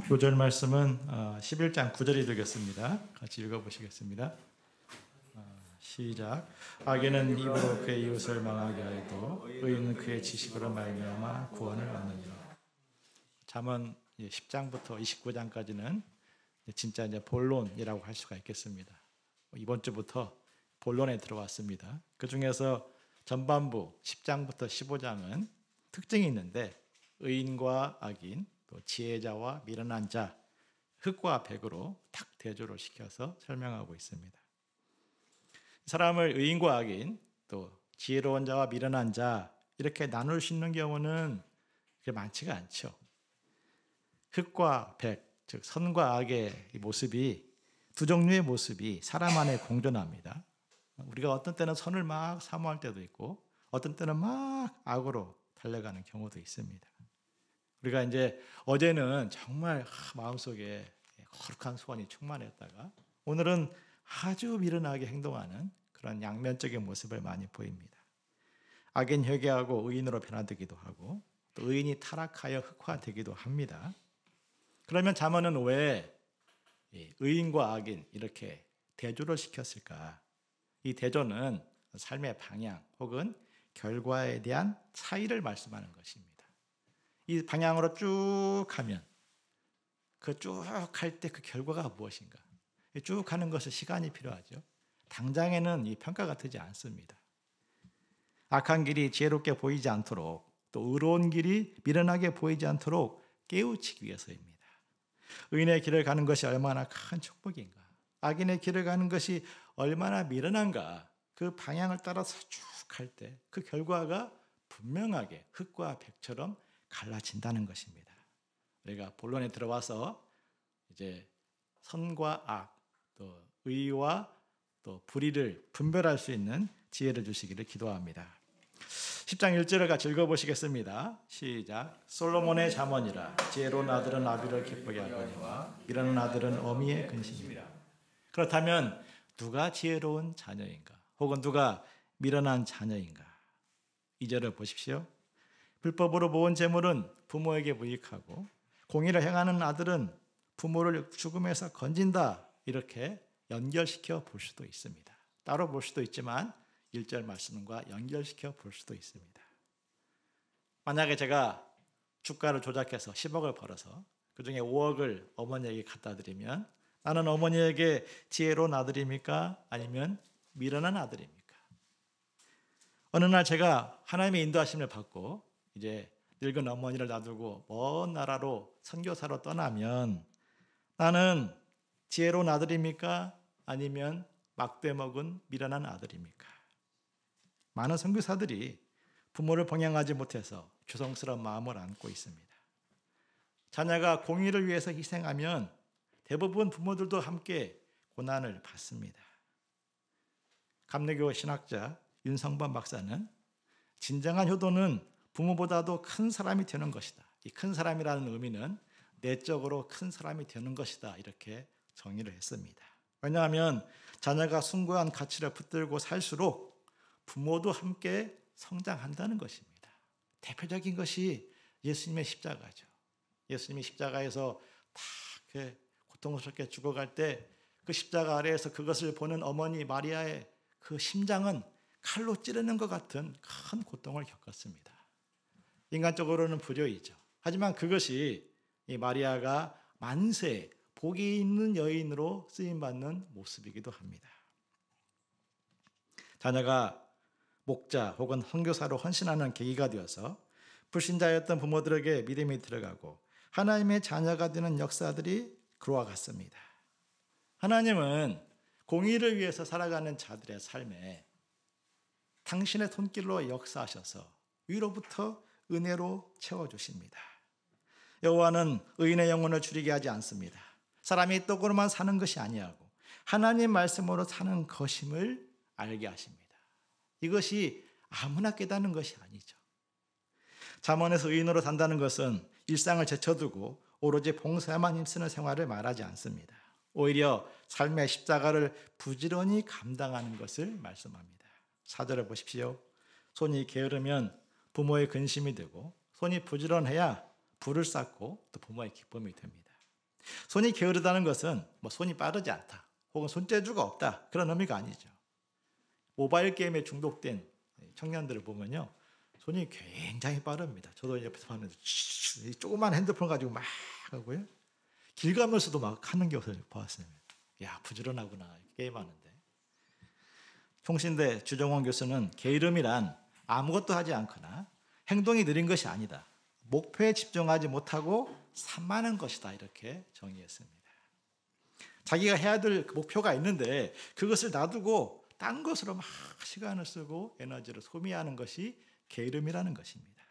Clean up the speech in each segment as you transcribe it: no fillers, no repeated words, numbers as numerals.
구절 말씀은 11장 9절이 되겠습니다. 같이 읽어보시겠습니다. 시작. 악인은 입으로 그의 이웃을 망하게 하여도 의인은 그의 지식으로 말미암아 구원을 얻느니라. 잠언 10장부터 29장까지는 진짜 이제 본론이라고 할 수가 있겠습니다. 이번 주부터 본론에 들어왔습니다. 그 중에서 전반부 10장부터 15장은 특징이 있는데 의인과 악인, 또 지혜자와 미련한 자, 흑과 백으로 탁 대조를 시켜서 설명하고 있습니다. 사람을 의인과 악인, 또 지혜로운 자와 미련한 자 이렇게 나눌 수 있는 경우는 그렇게 많지가 않죠. 흑과 백, 즉 선과 악의 모습이 두 종류의 모습이 사람 안에 공존합니다. 우리가 어떤 때는 선을 막 사모할 때도 있고 어떤 때는 막 악으로 달려가는 경우도 있습니다. 우리가 이제 어제는 정말 마음속에 거룩한 소원이 충만했다가 오늘은 아주 미련하게 행동하는 그런 양면적인 모습을 많이 보입니다. 악인 회개하고 의인으로 변화되기도 하고 또 의인이 타락하여 흑화되기도 합니다. 그러면 잠언은 왜 의인과 악인 이렇게 대조를 시켰을까? 이 대조는 삶의 방향 혹은 결과에 대한 차이를 말씀하는 것입니다. 이 방향으로 쭉 가면 그 쭉 갈 때 그 결과가 무엇인가? 쭉 가는 것은 시간이 필요하죠. 당장에는 이 평가가 되지 않습니다. 악한 길이 지혜롭게 보이지 않도록 또 의로운 길이 미련하게 보이지 않도록 깨우치기 위해서입니다. 의인의 길을 가는 것이 얼마나 큰 축복인가? 악인의 길을 가는 것이 얼마나 미련한가? 그 방향을 따라서 쭉 갈 때 그 결과가 분명하게 흑과 백처럼 갈라진다는 것입니다. 우리가 본론에 들어와서 이제 선과 악, 또 의와 또 불의를 분별할 수 있는 지혜를 주시기를 기도합니다. 10장 1절을 같이 읽어보시겠습니다. 시작. 솔로몬의 잠언이라 지혜로운 아들은 아비를 기쁘게 하거니와 미련한 아들은 어미의 근심이라. 그렇다면 누가 지혜로운 자녀인가? 혹은 누가 미련한 자녀인가? 2절을 보십시오. 불법으로 모은 재물은 부모에게 무익하고 공의를 행하는 아들은 부모를 죽음에서 건진다. 이렇게 연결시켜 볼 수도 있습니다. 따로 볼 수도 있지만 1절 말씀과 연결시켜 볼 수도 있습니다. 만약에 제가 주가를 조작해서 10억을 벌어서 그중에 5억을 어머니에게 갖다 드리면 나는 어머니에게 지혜로운 아들입니까? 아니면 미련한 아들입니까? 어느 날 제가 하나님의 인도하심을 받고 이제 늙은 어머니를 놔두고 먼 나라로 선교사로 떠나면 나는 지혜로운 아들입니까? 아니면 막대 먹은 미련한 아들입니까? 많은 선교사들이 부모를 봉양하지 못해서 죄송스러운 마음을 안고 있습니다. 자녀가 공의를 위해서 희생하면 대부분 부모들도 함께 고난을 받습니다. 감리교 신학자 윤성범 박사는 진정한 효도는 부모보다도 큰 사람이 되는 것이다. 이 큰 사람이라는 의미는 내적으로 큰 사람이 되는 것이다. 이렇게 정의를 했습니다. 왜냐하면 자녀가 숭고한 가치를 붙들고 살수록 부모도 함께 성장한다는 것입니다. 대표적인 것이 예수님의 십자가죠. 예수님이 십자가에서 다 고통스럽게 죽어갈 때 그 십자가 아래에서 그것을 보는 어머니 마리아의 그 심장은 칼로 찌르는 것 같은 큰 고통을 겪었습니다. 인간적으로는 불효이죠. 하지만 그것이 이 마리아가 만세, 복이 있는 여인으로 쓰임받는 모습이기도 합니다. 자녀가 목자 혹은 선교사로 헌신하는 계기가 되어서 불신자였던 부모들에게 믿음이 들어가고 하나님의 자녀가 되는 역사들이 그와 같습니다. 하나님은 공의를 위해서 살아가는 자들의 삶에 당신의 손길로 역사하셔서 위로부터 은혜로 채워주십니다. 여호와는 의인의 영혼을 줄이게 하지 않습니다. 사람이 떡으로만 사는 것이 아니하고 하나님 말씀으로 사는 것임을 알게 하십니다. 이것이 아무나 깨닫는 것이 아니죠. 잠언에서 의인으로 산다는 것은 일상을 제쳐두고 오로지 봉사에만 힘쓰는 생활을 말하지 않습니다. 오히려 삶의 십자가를 부지런히 감당하는 것을 말씀합니다. 4절을 보십시오. 손이 게으르면 부모의 근심이 되고 손이 부지런해야 부를 쌓고 또 부모의 기쁨이 됩니다. 손이 게으르다는 것은 손이 빠르지 않다, 혹은 손재주가 없다, 그런 의미가 아니죠. 모바일 게임에 중독된 청년들을 보면요, 손이 굉장히 빠릅니다. 저도 옆에서 봤는데 조그만 핸드폰 가지고 막 하고요, 길 가면서도 막 하는 것을 보았어요. 야, 부지런하구나, 게임하는데. 통신대 주정원 교수는 게으름이란 아무것도 하지 않거나 행동이 느린 것이 아니다, 목표에 집중하지 못하고 산만한 것이다, 이렇게 정의했습니다. 자기가 해야 될 목표가 있는데 그것을 놔두고 딴 것으로 막 시간을 쓰고 에너지를 소비하는 것이 게으름이라는 것입니다.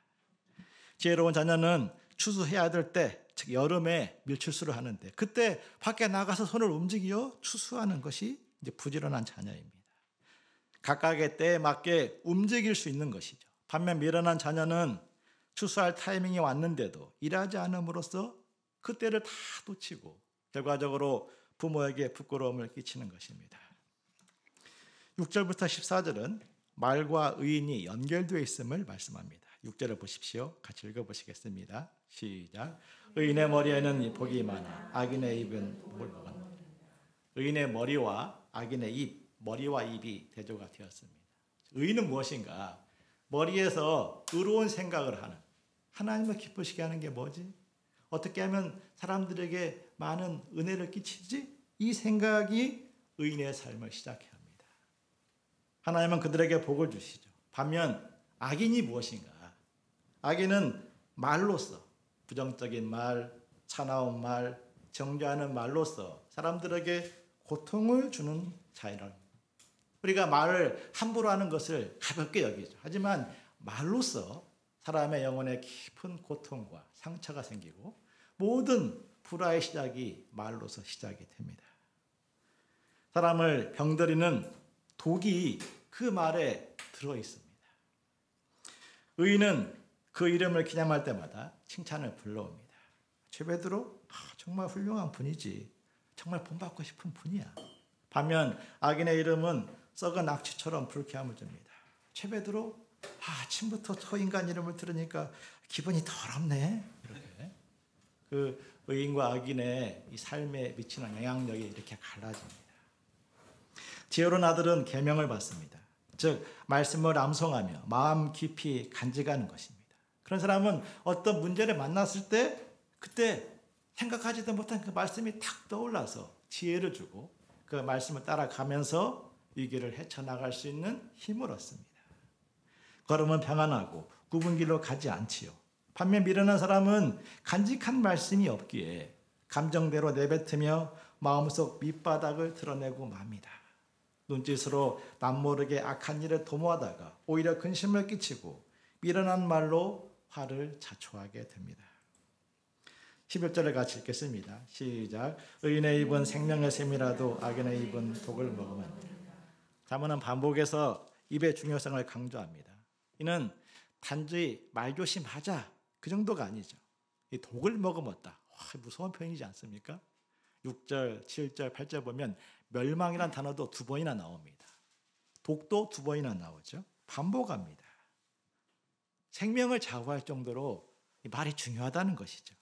지혜로운 자녀는 추수해야 될 때, 즉 여름에 밀추수를 하는데 그때 밖에 나가서 손을 움직여 추수하는 것이 이제 부지런한 자녀입니다. 각각의 때에 맞게 움직일 수 있는 것이죠. 반면 미련한 자녀는 추수할 타이밍이 왔는데도 일하지 않음으로써 그 때를 다 놓치고 결과적으로 부모에게 부끄러움을 끼치는 것입니다. 6절부터 14절은 말과 의인이 연결되어 있음을 말씀합니다. 6절을 보십시오. 같이 읽어보시겠습니다. 시작. 의인의 머리에는 복이 많아 악인의 입은 복을 먹었노라. 의인의 머리와 악인의 입, 머리와 입이 대조가 되었습니다. 의인은 무엇인가? 머리에서 의로운 생각을 하는, 하나님을 기쁘시게 하는 게 뭐지? 어떻게 하면 사람들에게 많은 은혜를 끼치지? 이 생각이 의인의 삶을 시작해 합니다. 하나님은 그들에게 복을 주시죠. 반면 악인이 무엇인가? 악인은 말로써, 부정적인 말, 사나운 말, 정죄하는 말로써 사람들에게 고통을 주는 자이라. 우리가 말을 함부로 하는 것을 가볍게 여기죠. 하지만 말로써 사람의 영혼에 깊은 고통과 상처가 생기고 모든 불화의 시작이 말로서 시작이 됩니다. 사람을 병들이는 독이 그 말에 들어 있습니다. 의인은 그 이름을 기념할 때마다 칭찬을 불러옵니다. 최 베드로, 정말 훌륭한 분이지, 정말 본받고 싶은 분이야. 반면 악인의 이름은 썩은 악취처럼 불쾌함을 줍니다. 최 베드로, 아침부터 저 인간 이름을 들으니까 기분이 더럽네. 이렇게 그 의인과 악인의 이 삶에 미치는 영향력이 이렇게 갈라집니다. 지혜로운 아들은 계명을 받습니다. 즉 말씀을 암송하며 마음 깊이 간직하는 것입니다. 그런 사람은 어떤 문제를 만났을 때 그때 생각하지도 못한 그 말씀이 탁 떠올라서 지혜를 주고 그 말씀을 따라가면서 위기를 헤쳐나갈 수 있는 힘을 얻습니다. 걸음은 평안하고 굽은 길로 가지 않지요. 반면 미련한 사람은 간직한 말씀이 없기에 감정대로 내뱉으며 마음속 밑바닥을 드러내고 맙니다. 눈짓으로 남모르게 악한 일을 도모하다가 오히려 근심을 끼치고 미련한 말로 화를 자초하게 됩니다. 11절을 같이 읽겠습니다. 시작. 의인의 입은 생명의 샘이라도 악인의 입은 독을 먹으면. 자문은 반복해서 입의 중요성을 강조합니다. 이는 단지 말조심하자, 그 정도가 아니죠. 이 독을 머금었다. 무서운 표현이지 않습니까? 6절, 7절, 8절 보면 멸망이란 단어도 2번이나 나옵니다. 독도 2번이나 나오죠. 반복합니다. 생명을 좌우할 정도로 말이 중요하다는 것이죠.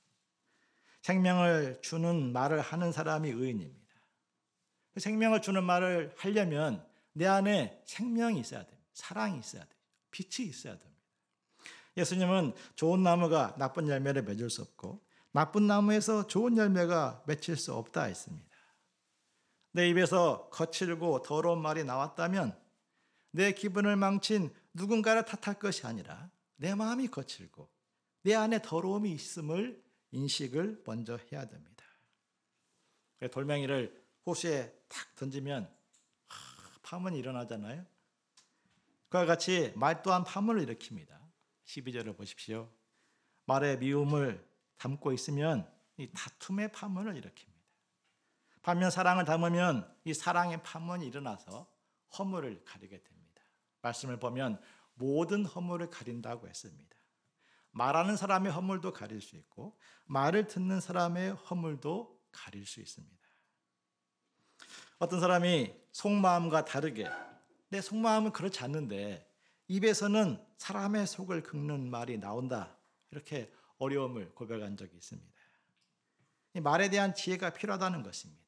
생명을 주는 말을 하는 사람이 의인입니다. 생명을 주는 말을 하려면 내 안에 생명이 있어야 됩니다. 사랑이 있어야 돼요. 빛이 있어야 됩니다. 예수님은 좋은 나무가 나쁜 열매를 맺을 수 없고 나쁜 나무에서 좋은 열매가 맺힐 수 없다 했습니다. 내 입에서 거칠고 더러운 말이 나왔다면 내 기분을 망친 누군가를 탓할 것이 아니라 내 마음이 거칠고 내 안에 더러움이 있음을 인식을 먼저 해야 됩니다. 돌멩이를 호수에 탁 던지면 파문이 일어나잖아요. 그와 같이 말 또한 파문을 일으킵니다. 12절을 보십시오. 말에 미움을 담고 있으면 이 다툼의 파문을 일으킵니다. 반면 사랑을 담으면 이 사랑의 파문이 일어나서 허물을 가리게 됩니다. 말씀을 보면 모든 허물을 가린다고 했습니다. 말하는 사람의 허물도 가릴 수 있고 말을 듣는 사람의 허물도 가릴 수 있습니다. 어떤 사람이 속마음과 다르게 내 속마음은 그렇지 않는데 입에서는 사람의 속을 긁는 말이 나온다, 이렇게 어려움을 고백한 적이 있습니다. 이 말에 대한 지혜가 필요하다는 것입니다.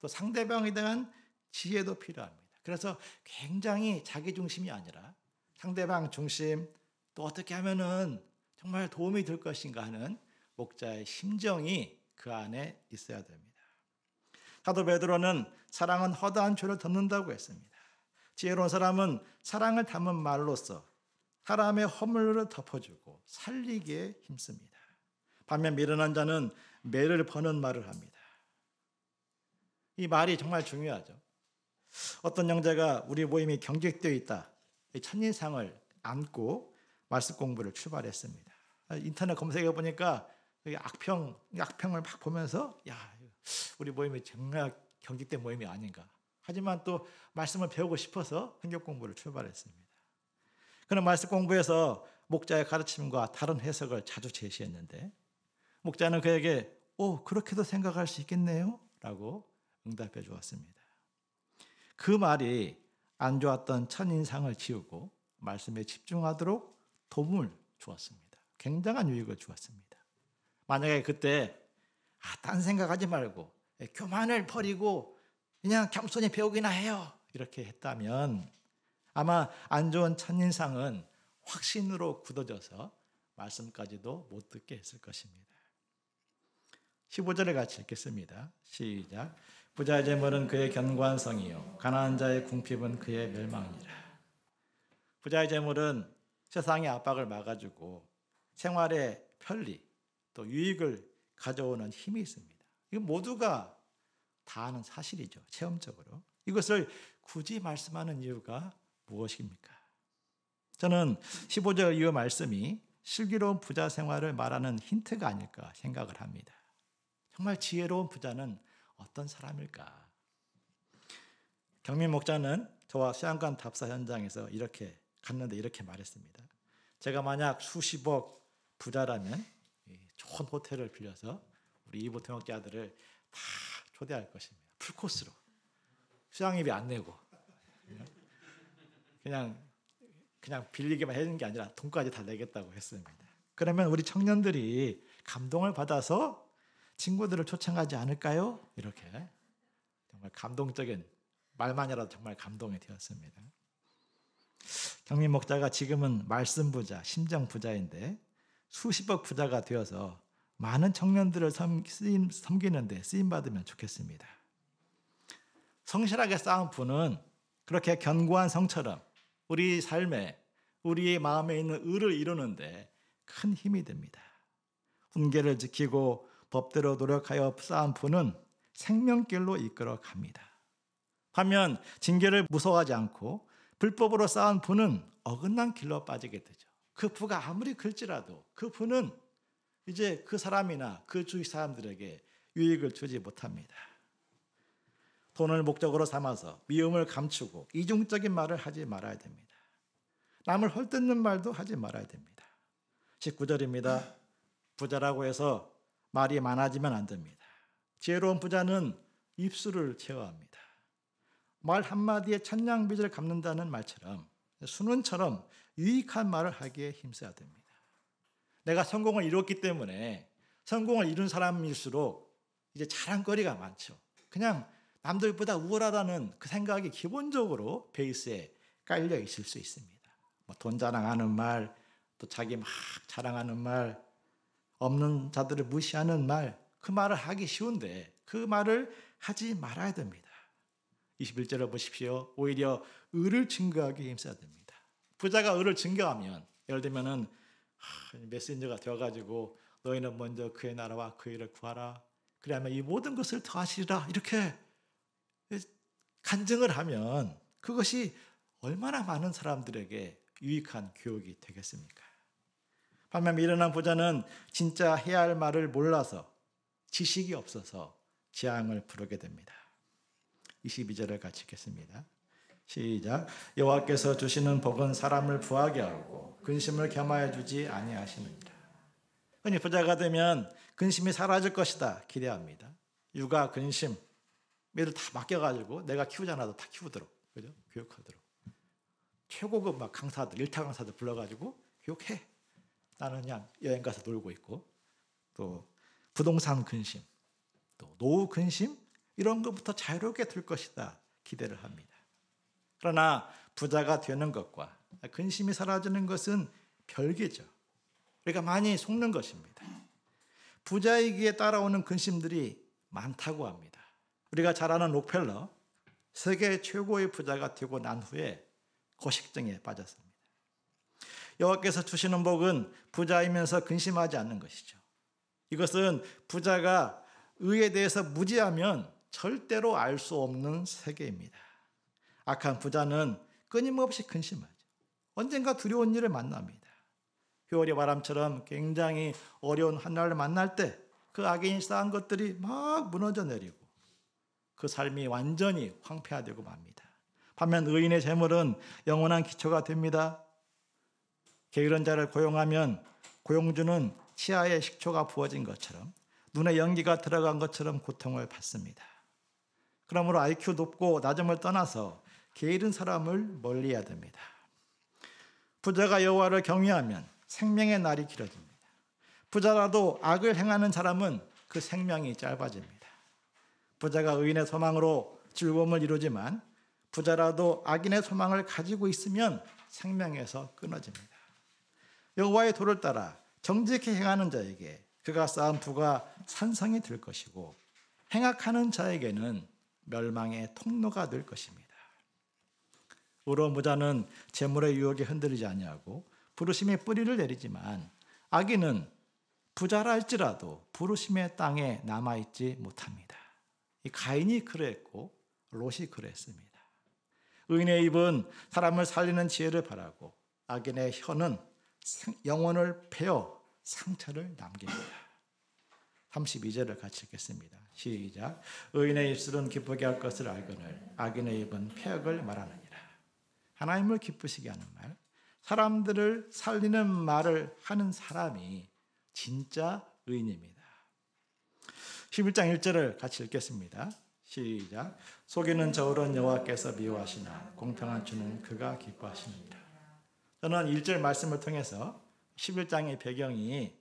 또 상대방에 대한 지혜도 필요합니다. 그래서 굉장히 자기 중심이 아니라 상대방 중심, 또 어떻게 하면은 정말 도움이 될 것인가 하는 목자의 심정이 그 안에 있어야 됩니다. 사도 베드로는 사랑은 허다한 죄를 덮는다고 했습니다. 지혜로운 사람은 사랑을 담은 말로써 사람의 허물을 덮어주고 살리기에 힘씁니다. 반면 미련한 자는 매를 버는 말을 합니다. 이 말이 정말 중요하죠. 어떤 형제가 우리 모임이 경직되어 있다, 이 첫인상을 안고 말씀 공부를 출발했습니다. 인터넷 검색해 보니까 악평을 막 보면서 우리 모임이 정말 경직된 모임이 아닌가. 하지만 또 말씀을 배우고 싶어서 성경 공부를 출발했습니다. 그런 말씀 공부에서 목자의 가르침과 다른 해석을 자주 제시했는데 목자는 그에게 그렇게도 생각할 수 있겠네요 라고 응답해 주었습니다. 그 말이 안 좋았던 첫인상을 지우고 말씀에 집중하도록 도움을 주었습니다. 굉장한 유익을 주었습니다. 만약에 그때 딴 생각하지 말고 교만을 버리고 그냥 겸손히 배우기나 해요 이렇게 했다면 아마 안 좋은 첫인상은 확신으로 굳어져서 말씀까지도 못 듣게 했을 것입니다. 15절을 같이 읽겠습니다. 시작. 부자의 재물은 그의 견고한성이요 가난한 자의 궁핍은 그의 멸망이라. 부자의 재물은 세상의 압박을 막아주고 생활의 편리 또 유익을 가져오는 힘이 있습니다. 이거 모두가 다 아는 사실이죠. 체험적으로. 이것을 굳이 말씀하는 이유가 무엇입니까? 저는 15절 이후 말씀이 슬기로운 부자 생활을 말하는 힌트가 아닐까 생각을 합니다. 정말 지혜로운 부자는 어떤 사람일까? 경민 목자는 저와 시안관 답사 현장에서 갔는데 이렇게 말했습니다. 제가 만약 수십억 부자라면 좋은 호텔을 빌려서 우리 이부 통역자들을 다 초대할 것입니다. 풀코스로. 수양입이 안 내고 그냥 빌리기만 해주는 게 아니라 돈까지 다 내겠다고 했습니다. 그러면 우리 청년들이 감동을 받아서 친구들을 초청하지 않을까요? 이렇게 정말 감동적인 말만이라도 정말 감동이 되었습니다. 경민 목자가 지금은 말씀 부자, 심정 부자인데 수십억 부자가 되어서 많은 청년들을 섬기는데 쓰임받으면 좋겠습니다. 성실하게 쌓은 분은 그렇게 견고한 성처럼 우리 삶에 우리의 마음에 있는 의를 이루는데 큰 힘이 됩니다. 훈계를 지키고 법대로 노력하여 쌓은 분은 생명길로 이끌어 갑니다. 반면 징계를 무서워하지 않고 불법으로 쌓은 분은 어긋난 길로 빠지게 되죠. 그 부가 아무리 클지라도 그 부는 이제 그 사람이나 그 주위 사람들에게 유익을 주지 못합니다. 돈을 목적으로 삼아서 미움을 감추고 이중적인 말을 하지 말아야 됩니다. 남을 헐뜯는 말도 하지 말아야 됩니다. 19절입니다. 부자라고 해서 말이 많아지면 안 됩니다. 지혜로운 부자는 입술을 제어합니다. 말 한마디에 천냥빚을 갚는다는 말처럼 순원처럼 유익한 말을 하기에 힘써야 됩니다. 내가 성공을 이뤘기 때문에 성공을 이룬 사람일수록 이제 자랑거리가 많죠. 그냥 남들보다 우월하다는 그 생각이 기본적으로 베이스에 깔려 있을 수 있습니다. 돈 자랑하는 말, 또 자기 막 자랑하는 말, 없는 자들을 무시하는 말, 그 말을 하기 쉬운데 그 말을 하지 말아야 됩니다. 21절을 보십시오. 오히려 의를 증거하기 힘써야 됩니다. 부자가 의를 증거하면 예를 들면은 메신저가 되어가지고 너희는 먼저 그의 나라와 그의 일을 구하라. 그러면 이 모든 것을 더하시리라. 이렇게 간증을 하면 그것이 얼마나 많은 사람들에게 유익한 교육이 되겠습니까? 반면 미련한 부자는 진짜 해야 할 말을 몰라서 지식이 없어서 재앙을 부르게 됩니다. 22절을 같이 읽겠습니다. 시작. 여호와께서 주시는 복은 사람을 부하게 하고 근심을 겸하여 주지 아니하시느니라. 흔히 부자가 되면 근심이 사라질 것이다 기대합니다. 육아, 근심 얘를 다 맡겨가지고 내가 키우지 않아도 다 키우도록, 그죠? 교육하도록. 최고급 막 강사들, 일타 강사들 불러가지고 교육해. 나는 그냥 여행 가서 놀고 있고, 또 부동산 근심, 노후 근심 이런 것부터 자유롭게 될 것이다 기대를 합니다. 그러나 부자가 되는 것과 근심이 사라지는 것은 별개죠. 우리가 많이 속는 것입니다. 부자이기에 따라오는 근심들이 많다고 합니다. 우리가 잘 아는 록펠러, 세계 최고의 부자가 되고 난 후에 고식증에 빠졌습니다. 여호와께서 주시는 복은 부자이면서 근심하지 않는 것이죠. 이것은 부자가 의에 대해서 무지하면 절대로 알 수 없는 세계입니다. 악한 부자는 끊임없이 근심하죠. 언젠가 두려운 일을 만납니다. 효월의 바람처럼 굉장히 어려운 한날을 만날 때 그 악인이 쌓은 것들이 막 무너져 내리고 그 삶이 완전히 황폐화되고 맙니다. 반면 의인의 재물은 영원한 기초가 됩니다. 게으른 자를 고용하면 고용주는 치아에 식초가 부어진 것처럼 눈에 연기가 들어간 것처럼 고통을 받습니다. 그러므로 IQ 높고 낮음을 떠나서 게으른 사람을 멀리해야 됩니다. 부자가 여호와를 경외하면 생명의 날이 길어집니다. 부자라도 악을 행하는 사람은 그 생명이 짧아집니다. 부자가 의인의 소망으로 즐거움을 이루지만 부자라도 악인의 소망을 가지고 있으면 생명에서 끊어집니다. 여호와의 도를 따라 정직히 행하는 자에게 그가 쌓은 부가 산성이 될 것이고 행악하는 자에게는 멸망의 통로가 될 것입니다. 의로운 부자는 재물의 유혹에 흔들리지 아니하고 부르심의 뿌리를 내리지만 악인은 부자라 할지라도 부르심의 땅에 남아있지 못합니다. 이 가인이 그랬고 롯이 그랬습니다. 의인의 입은 사람을 살리는 지혜를 바라고 악인의 혀는 영혼을 베어 상처를 남깁니다. 32절을 같이 읽겠습니다. 시작. 의인의 입술은 기쁘게 할 것을 알거늘 악인의 입은 폐역을 말하느니라. 하나님을 기쁘시게 하는 말, 사람들을 살리는 말을 하는 사람이 진짜 의인입니다. 11장 1절을 같이 읽겠습니다. 시작. 속이는 저울은 여호와께서 미워하시나 공평한 주는 그가 기뻐하시느니라. 저는 1절 말씀을 통해서 11장의 배경이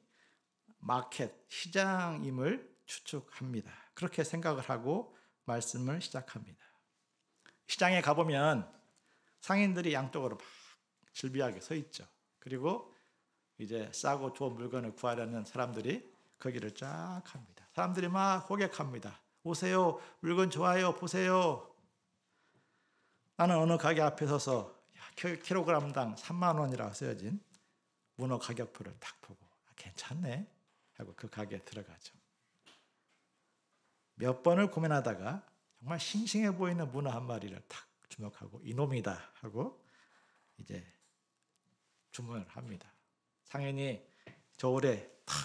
마켓, 시장임을 추측합니다. 그렇게 생각을 하고 말씀을 시작합니다. 시장에 가보면 상인들이 양쪽으로 막 즐비하게 서 있죠. 그리고 이제 싸고 좋은 물건을 구하려는 사람들이 거기를 쫙 합니다. 사람들이 막 호객합니다. 오세요. 물건 좋아요. 보세요. 나는 어느 가게 앞에 서서 킬로그램당 3만 원이라고 쓰여진 문어 가격표를 딱 보고 괜찮네 하고 그 가게에 들어가죠. 몇 번을 고민하다가 정말 싱싱해 보이는 문어 한 마리를 탁 주목하고 이놈이다 하고 이제 주문을 합니다. 상인이 저울에 탁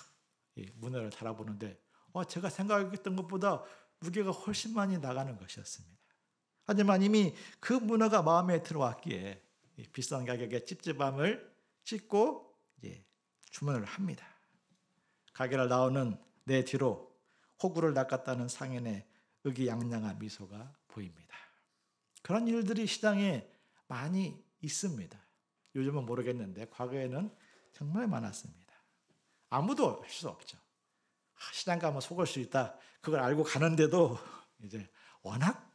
문어를 달아보는데 제가 생각했던 것보다 무게가 훨씬 많이 나가는 것이었습니다. 하지만 이미 그 문어가 마음에 들어왔기에 비싼 가격의 찝찝함을 찢고 이제 주문을 합니다. 가게를 나오는 내 뒤로 호구를 낚았다는 상인의 의기양양한 미소가 보입니다. 그런 일들이 시장에 많이 있습니다. 요즘은 모르겠는데 과거에는 정말 많았습니다. 아무도 할 수 없죠. 시장 가면 속을 수 있다. 그걸 알고 가는데도 이제 워낙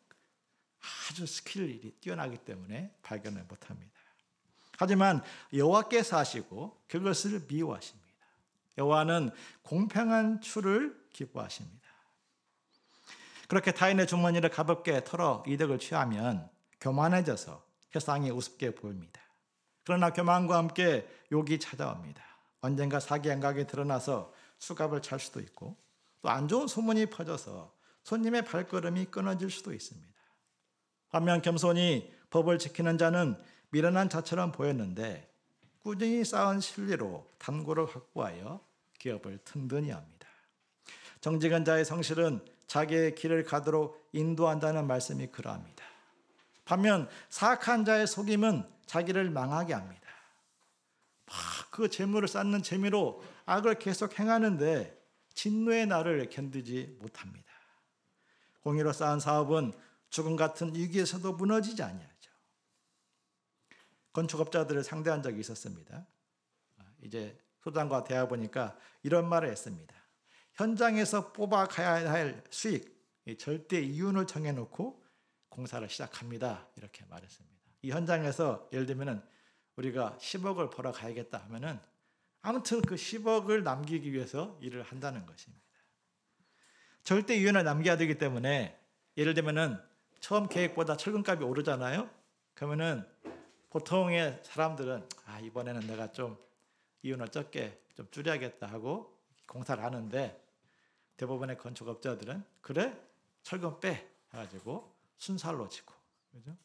아주 스킬이 뛰어나기 때문에 발견을 못합니다. 하지만 여호와께서 하시고 그것을 미워하십니다. 여호와는 공평한 추를 기뻐하십니다. 그렇게 타인의 주머니를 가볍게 털어 이득을 취하면 교만해져서 세상이 우습게 보입니다. 그러나 교만과 함께 욕이 찾아옵니다. 언젠가 사기 행각이 드러나서 수갑을 찰 수도 있고 또 안 좋은 소문이 퍼져서 손님의 발걸음이 끊어질 수도 있습니다. 반면 겸손히 법을 지키는 자는 미련한 자처럼 보였는데 꾸준히 쌓은 신리로 단골을 확보하여 기업을 튼튼히 합니다. 정직한 자의 성실은 자기의 길을 가도록 인도한다는 말씀이 그러합니다. 반면 사악한 자의 속임은 자기를 망하게 합니다. 그 재물을 쌓는 재미로 악을 계속 행하는데 진노의 날을 견디지 못합니다. 공의로 쌓은 사업은 죽음 같은 위기에서도 무너지지 아니하죠. 건축업자들을 상대한 적이 있었습니다. 이제 소장과 대화 보니까 이런 말을 했습니다. 현장에서 뽑아가야 할 수익, 절대 이윤을 정해놓고 공사를 시작합니다. 이렇게 말했습니다. 이 현장에서 예를 들면 우리가 10억을 벌어 가야겠다 하면은 아무튼 그 10억을 남기기 위해서 일을 한다는 것입니다. 절대 이윤을 남겨야 되기 때문에 예를 들면은 처음 계획보다 철근값이 오르잖아요. 그러면은 보통의 사람들은 이번에는 내가 좀 이윤을 적게 좀 줄여야겠다 하고 공사를 하는데 대부분의 건축업자들은 그래 철근 빼 해가지고 순살로 짓고 그죠?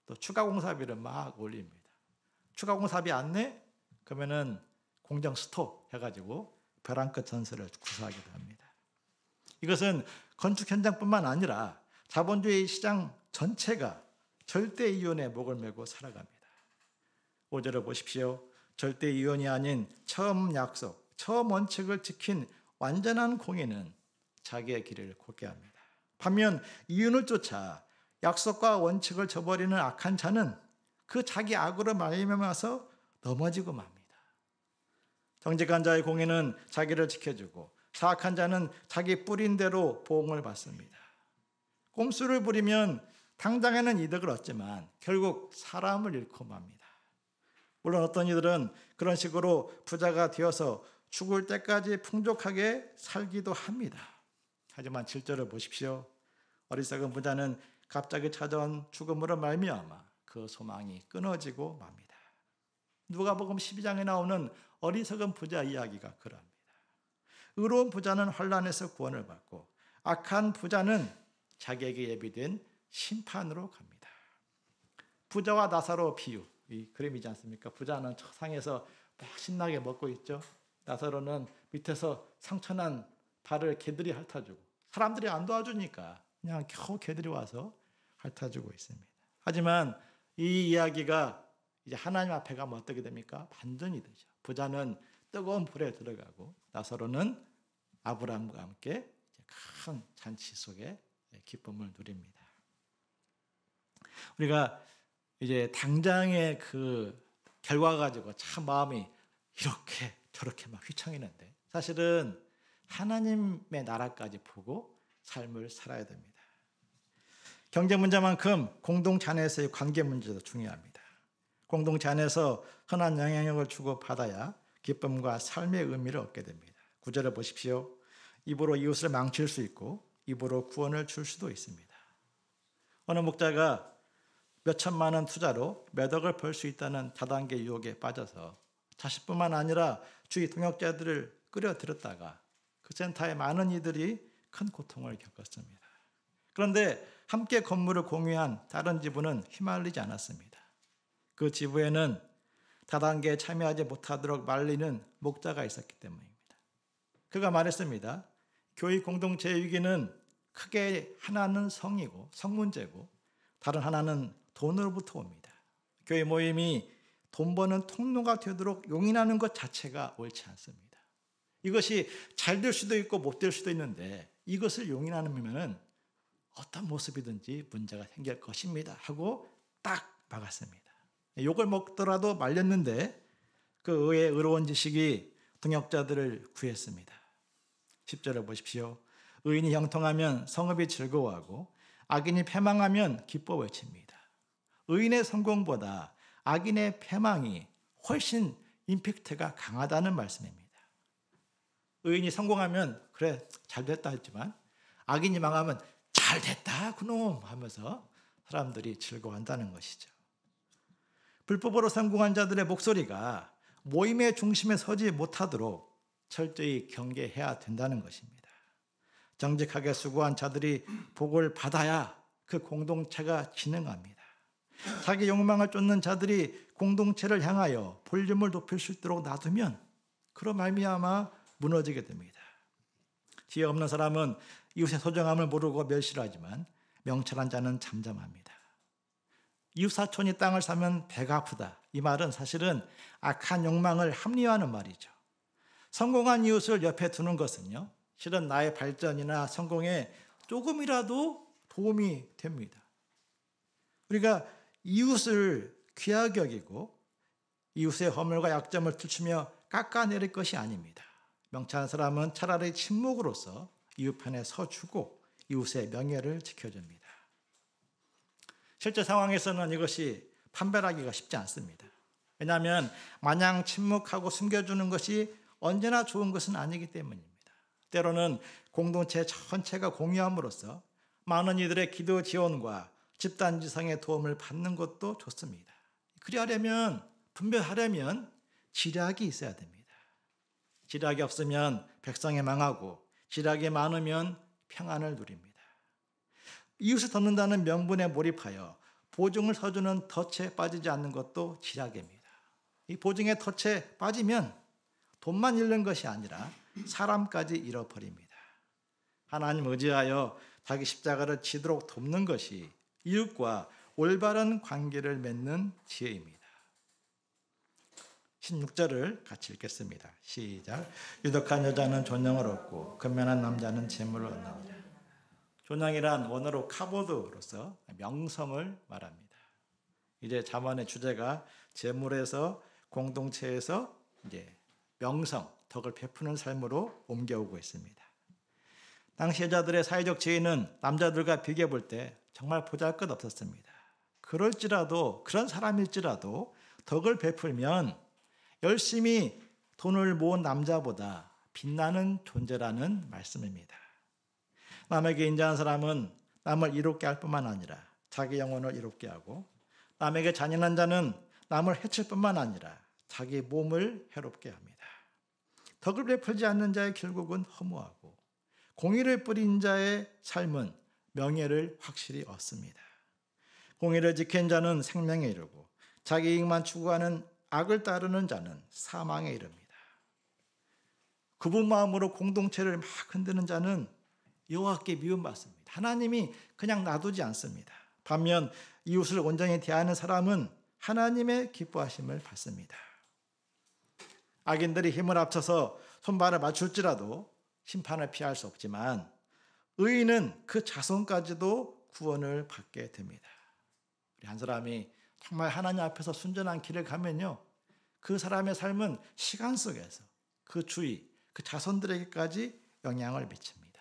또 추가 공사비를 막 올립니다. 추가 공사비 안 내? 그러면은 공정 스톱 해가지고 벼랑 끝 전설을 구사하기도 합니다. 이것은 건축 현장뿐만 아니라 자본주의 시장 전체가 절대 이윤에 목을 메고 살아갑니다. 5절을 보십시오. 절대 이윤이 아닌 처음 약속, 처음 원칙을 지킨 완전한 공인은 자기의 길을 걷게 합니다. 반면 이윤을 쫓아 약속과 원칙을 저버리는 악한 자는 그 자기 악으로 말미암아서 넘어지고 맙니다. 정직한 자의 공의는 자기를 지켜주고 사악한 자는 자기 뿌린 대로 보응을 받습니다. 꼼수를 부리면 당장에는 이득을 얻지만 결국 사람을 잃고 맙니다. 물론 어떤 이들은 그런 식으로 부자가 되어서 죽을 때까지 풍족하게 살기도 합니다. 하지만 7절을 보십시오. 어리석은 부자는 갑자기 찾아온 죽음으로 말미암아 그 소망이 끊어지고 맙니다. 누가복음 12장에 나오는 어리석은 부자 이야기가 그럽니다. 의로운 부자는 환난에서 구원을 받고 악한 부자는 자기에게 예비된 심판으로 갑니다. 부자와 나사로 비유, 이 그림이지 않습니까? 부자는 상에서 막 신나게 먹고 있죠. 나사로는 밑에서 상처난 발을 개들이 핥아주고 사람들이 안 도와주니까 그냥 겨우 개들이 와서 핥아주고 있습니다. 하지만 이 이야기가 이제 하나님 앞에 가면 어떻게 됩니까? 반전이 되죠. 부자는 뜨거운 불에 들어가고 나사로는 아브라함과 함께 큰 잔치 속에 기쁨을 누립니다. 우리가 이제 당장의 그 결과 가지고 참 마음이 이렇게 저렇게 막 휘청이는데 사실은 하나님의 나라까지 보고 삶을 살아야 됩니다. 경제 문제만큼 공동체 안에서의 관계 문제도 중요합니다. 공동체 안에서 흔한 영향력을 주고받아야 기쁨과 삶의 의미를 얻게 됩니다. 9절을 보십시오. 입으로 이웃을 망칠 수 있고 입으로 구원을 줄 수도 있습니다. 어느 목자가 몇 천만 원 투자로 몇 억을 벌 수 있다는 다단계 유혹에 빠져서 자식뿐만 아니라 주위 동역자들을 끌어들였다가 그 센터에 많은 이들이 큰 고통을 겪었습니다. 그런데 함께 건물을 공유한 다른 지부는 휘말리지 않았습니다. 그 지부에는 다단계에 참여하지 못하도록 말리는 목자가 있었기 때문입니다. 그가 말했습니다. 교회 공동체의 위기는 크게 하나는 성이고 성 문제고 다른 하나는 돈으로부터 옵니다. 교회 모임이 돈 버는 통로가 되도록 용인하는 것 자체가 옳지 않습니다. 이것이 잘 될 수도 있고 못 될 수도 있는데 이것을 용인하면 어떤 모습이든지 문제가 생길 것입니다 하고 딱 막았습니다. 욕을 먹더라도 말렸는데 그 의의 의로운 지식이 동역자들을 구했습니다. 10절을 보십시오. 의인이 형통하면 성읍이 즐거워하고 악인이 패망하면 기뻐 외칩니다. 의인의 성공보다 악인의 패망이 훨씬 임팩트가 강하다는 말씀입니다. 의인이 성공하면 그래 잘 됐다 했지만 악인이 망하면 잘 됐다 그놈 하면서 사람들이 즐거워한다는 것이죠. 불법으로 성공한 자들의 목소리가 모임의 중심에 서지 못하도록 철저히 경계해야 된다는 것입니다. 정직하게 수고한 자들이 복을 받아야 그 공동체가 진행합니다. 자기 욕망을 쫓는 자들이 공동체를 향하여 볼륨을 높일 수 있도록 놔두면 그로 말미암아 무너지게 됩니다. 지혜 없는 사람은 이웃의 소중함을 모르고 멸시를 하지만 명철한 자는 잠잠합니다. 이웃 사촌이 땅을 사면 배가 아프다. 이 말은 사실은 악한 욕망을 합리화하는 말이죠. 성공한 이웃을 옆에 두는 것은요, 실은 나의 발전이나 성공에 조금이라도 도움이 됩니다. 우리가 이웃을 귀하게 여기고 이웃의 허물과 약점을 들추며 깎아내릴 것이 아닙니다. 명철한 사람은 차라리 침묵으로써 이웃 편에 서주고 이웃의 명예를 지켜줍니다. 실제 상황에서는 이것이 판별하기가 쉽지 않습니다. 왜냐하면 마냥 침묵하고 숨겨주는 것이 언제나 좋은 것은 아니기 때문입니다. 때로는 공동체 전체가 공유함으로써 많은 이들의 기도 지원과 집단 지성의 도움을 받는 것도 좋습니다. 그리하려면, 분별하려면 지략이 있어야 됩니다. 지략이 없으면 백성이 망하고 지략이 많으면 평안을 누립니다. 이웃을 돕는다는 명분에 몰입하여 보증을 서주는 덫에 빠지지 않는 것도 지략입니다. 이 보증의 덫에 빠지면 돈만 잃는 것이 아니라 사람까지 잃어버립니다. 하나님 의지하여 자기 십자가를 지도록 돕는 것이 이웃과 올바른 관계를 맺는 지혜입니다. 16절을 같이 읽겠습니다. 시작. 유덕한 여자는 존영을 얻고 근면한 남자는 재물을 얻느니라. 존영이란 원어로 카보드로서 명성을 말합니다. 이제 자문의 주제가 재물에서 공동체에서 이제 명성, 덕을 베푸는 삶으로 옮겨오고 있습니다. 당시 여자들의 사회적 지위는 남자들과 비교해 볼 때 정말 보잘것없었습니다. 그럴지라도, 그런 사람일지라도 덕을 베풀면 열심히 돈을 모은 남자보다 빛나는 존재라는 말씀입니다. 남에게 인자한 사람은 남을 이롭게 할 뿐만 아니라 자기 영혼을 이롭게 하고, 남에게 잔인한 자는 남을 해칠 뿐만 아니라 자기 몸을 해롭게 합니다. 덕을 베풀지 않는 자의 결국은 허무하고, 공의를 뿌린 자의 삶은 명예를 확실히 얻습니다. 공의를 지킨 자는 생명에 이르고, 자기 이익만 추구하는 악을 따르는 자는 사망에 이릅니다. 굽은 마음으로 공동체를 막 흔드는 자는 여호와께 미움받습니다. 하나님이 그냥 놔두지 않습니다. 반면 이웃을 온전히 대하는 사람은 하나님의 기뻐하심을 받습니다. 악인들이 힘을 합쳐서 손발을 맞출지라도 심판을 피할 수 없지만 의인은 그 자손까지도 구원을 받게 됩니다. 우리 한 사람이 정말 하나님 앞에서 순전한 길을 가면요, 그 사람의 삶은 시간 속에서 그 주위, 그 자손들에게까지 영향을 미칩니다.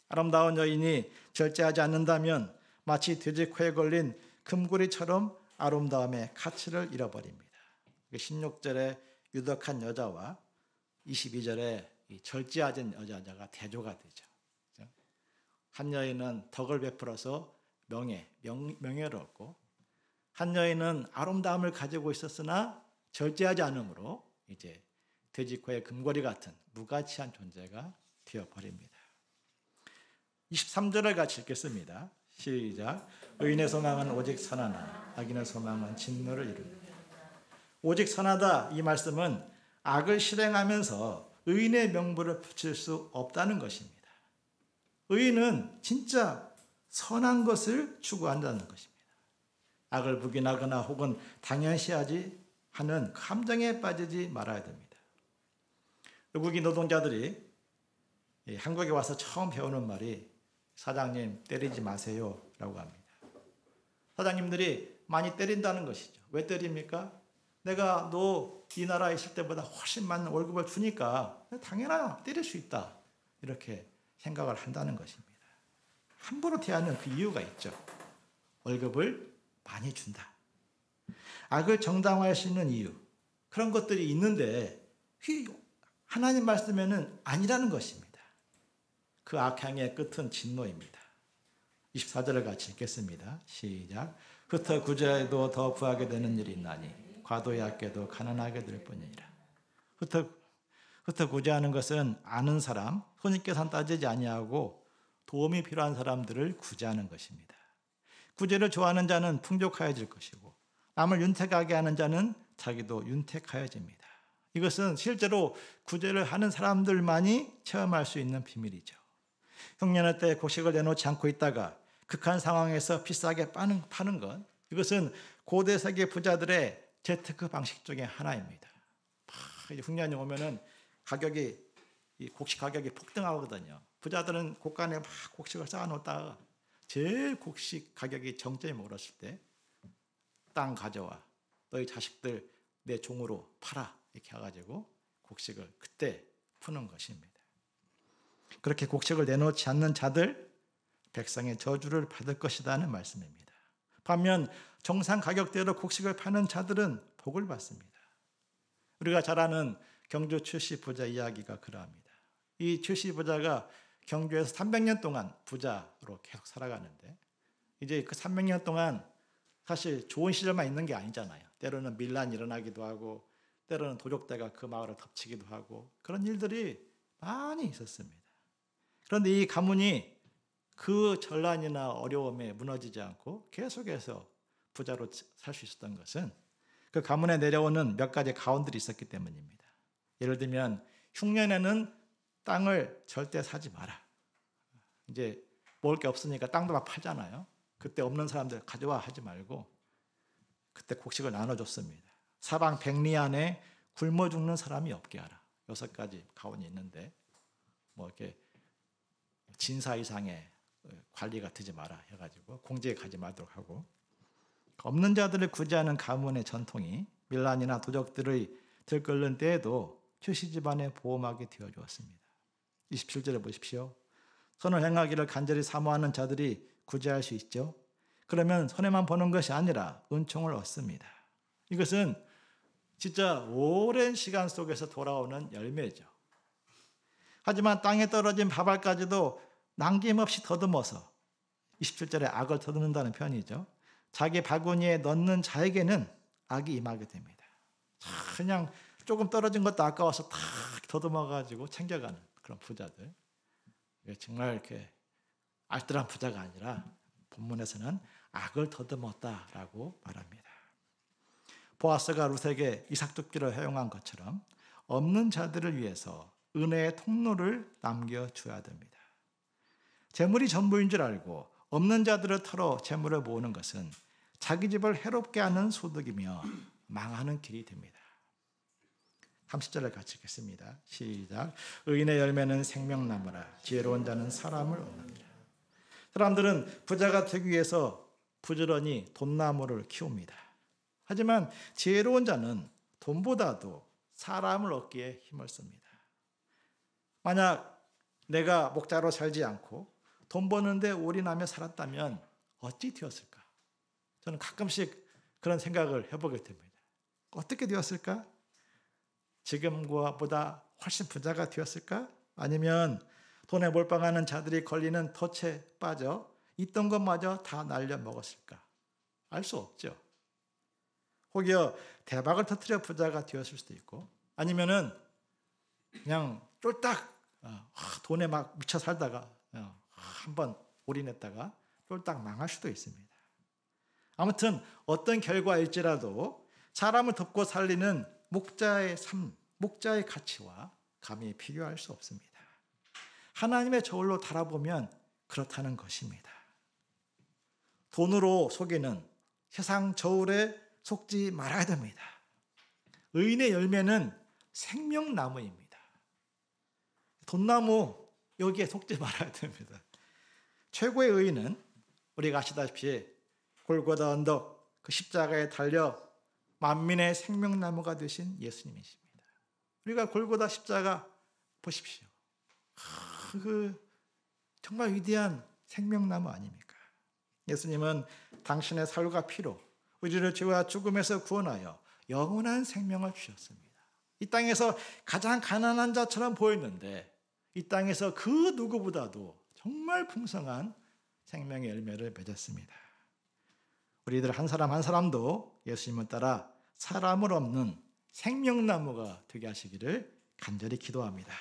아름다운 여인이 절제하지 않는다면 마치 돼지 코에 걸린 금고리처럼 아름다움의 가치를 잃어버립니다. 16절에 유덕한 여자와 22절에 절제하진 여자가 대조가 되죠. 한 여인은 덕을 베풀어서 명예를 얻고, 한 여인은 아름다움을 가지고 있었으나 절제하지 않으므로 이제 돼지코의 금고리 같은 무가치한 존재가 되어버립니다. 23절을 같이 읽겠습니다. 시작. 의인의 소망은 오직 선하나 악인의 소망은 진노를 이룹니다. 오직 선하다, 이 말씀은 악을 실행하면서 의인의 명분을 붙일 수 없다는 것입니다. 의인은 진짜 선한 것을 추구한다는 것입니다. 악을 부인하거나 혹은 당연시하지 하는 함정에 빠지지 말아야 됩니다. 외국인 노동자들이 한국에 와서 처음 배우는 말이 사장님 때리지 마세요 라고 합니다. 사장님들이 많이 때린다는 것이죠. 왜 때립니까? 내가 너 이 나라에 있을 때보다 훨씬 많은 월급을 주니까 당연히 때릴 수 있다, 이렇게 생각을 한다는 것입니다. 함부로 대하는 그 이유가 있죠. 월급을 많이 준다. 악을 정당화할 수 있는 이유, 그런 것들이 있는데 하나님 말씀에는 아니라는 것입니다. 그 악행의 끝은 진노입니다. 24절을 같이 읽겠습니다. 시작. 흩어 구제해도 더 구하게 되는 일이 있나니 과도약게도 가난하게 될 뿐이니라. 흩어 구제하는 것은 아는 사람, 손익계산 따지지 아니하고 도움이 필요한 사람들을 구제하는 것입니다. 구제를 좋아하는 자는 풍족하여질 것이고, 남을 윤택하게 하는 자는 자기도 윤택하여집니다. 이것은 실제로 구제를 하는 사람들만이 체험할 수 있는 비밀이죠. 흉년의 때 곡식을 내놓지 않고 있다가 극한 상황에서 비싸게 파는 것, 이것은 고대 세계 부자들의 재테크 방식 중에 하나입니다. 흉년이 오면은 곡식 가격이 폭등하거든요. 부자들은 곳간에 막 곡식을 쌓아놓다가 제일 곡식 가격이 정점에 오랐을 때 땅 가져와, 너희 자식들 내 종으로 팔아, 이렇게 해가지고 곡식을 그때 푸는 것입니다. 그렇게 곡식을 내놓지 않는 자들, 백성의 저주를 받을 것이라는 말씀입니다. 반면 정상 가격대로 곡식을 파는 자들은 복을 받습니다. 우리가 잘 아는 경주 출시 부자 이야기가 그러합니다. 이 출시 부자가 경주에서 300년 동안 부자로 계속 살아가는데, 이제 그 300년 동안 사실 좋은 시절만 있는 게 아니잖아요. 때로는 밀란이 일어나기도 하고, 때로는 도적대가 그 마을을 덮치기도 하고, 그런 일들이 많이 있었습니다. 그런데 이 가문이 그 전란이나 어려움에 무너지지 않고 계속해서 부자로 살 수 있었던 것은 그 가문에 내려오는 몇 가지 가언들이 있었기 때문입니다. 예를 들면 흉년에는 땅을 절대 사지 마라. 이제 먹을 게 없으니까 땅도 막 팔잖아요. 그때 없는 사람들 가져와 하지 말고 그때 곡식을 나눠줬습니다. 사방 백리 안에 굶어 죽는 사람이 없게 하라. 6가지 가언이 있는데 뭐 이렇게 진사 이상의 관리가 되지 마라 해가지고 공제에 가지 말도록 하고, 없는 자들을 구제하는 가문의 전통이 밀란이나 도적들의 들끓는 때에도 출시 집안의 보호막이 되어주었습니다. 27절에 보십시오. 선을 행하기를 간절히 사모하는 자들이 구제할 수 있죠. 그러면 손해만 보는 것이 아니라 은총을 얻습니다. 이것은 진짜 오랜 시간 속에서 돌아오는 열매죠. 하지만 땅에 떨어진 밥알까지도 남김없이 더듬어서 27절에 악을 더듬는다는 표현이죠. 자기 바구니에 넣는 자에게는 악이 임하게 됩니다. 그냥 조금 떨어진 것도 아까워서 탁 더듬어가지고 챙겨가는 그런 부자들. 정말 이렇게 알뜰한 부자가 아니라 본문에서는 악을 더듬었다라고 말합니다. 보아스가 룻에게 이삭둑기를 허용한 것처럼 없는 자들을 위해서 은혜의 통로를 남겨줘야 됩니다. 재물이 전부인 줄 알고 없는 자들을 털어 재물을 모으는 것은 자기 집을 해롭게 하는 소득이며 망하는 길이 됩니다. 30절을 같이 읽겠습니다. 시작. 의인의 열매는 생명나무라 지혜로운 자는 사람을 얻느니라. 사람들은 부자가 되기 위해서 부지런히 돈나무를 키웁니다. 하지만 지혜로운 자는 돈보다도 사람을 얻기에 힘을 씁니다. 만약 내가 목자로 살지 않고 돈 버는데 올인하며 살았다면 어찌 되었을까? 저는 가끔씩 그런 생각을 해보게 됩니다. 어떻게 되었을까? 지금보다 훨씬 부자가 되었을까? 아니면 돈에 몰빵하는 자들이 걸리는 덫에 빠져 있던 것마저 다 날려 먹었을까? 알 수 없죠. 혹여 대박을 터뜨려 부자가 되었을 수도 있고, 아니면은 그냥 쫄딱 돈에 막 미쳐 살다가 한번 올인했다가 쫄딱 망할 수도 있습니다. 아무튼 어떤 결과일지라도 사람을 돕고 살리는 목자의 삶, 목자의 가치와 감히 비교할 수 없습니다. 하나님의 저울로 달아보면 그렇다는 것입니다. 돈으로 속이는 세상 저울에 속지 말아야 됩니다. 의인의 열매는 생명나무입니다. 돈나무 여기에 속지 말아야 됩니다. 최고의 의인은 우리가 아시다시피 골고다 언덕 그 십자가에 달려 만민의 생명나무가 되신 예수님이십니다. 우리가 골고다 십자가 보십시오. 그 정말 위대한 생명나무 아닙니까? 예수님은 당신의 살과 피로 우리를 죄와 죽음에서 구원하여 영원한 생명을 주셨습니다. 이 땅에서 가장 가난한 자처럼 보였는데 이 땅에서 그 누구보다도 정말 풍성한 생명의 열매를 맺었습니다. 우리들 한 사람 한 사람도 예수님을 따라 사람을 없는 생명나무가 되게 하시기를 간절히 기도합니다.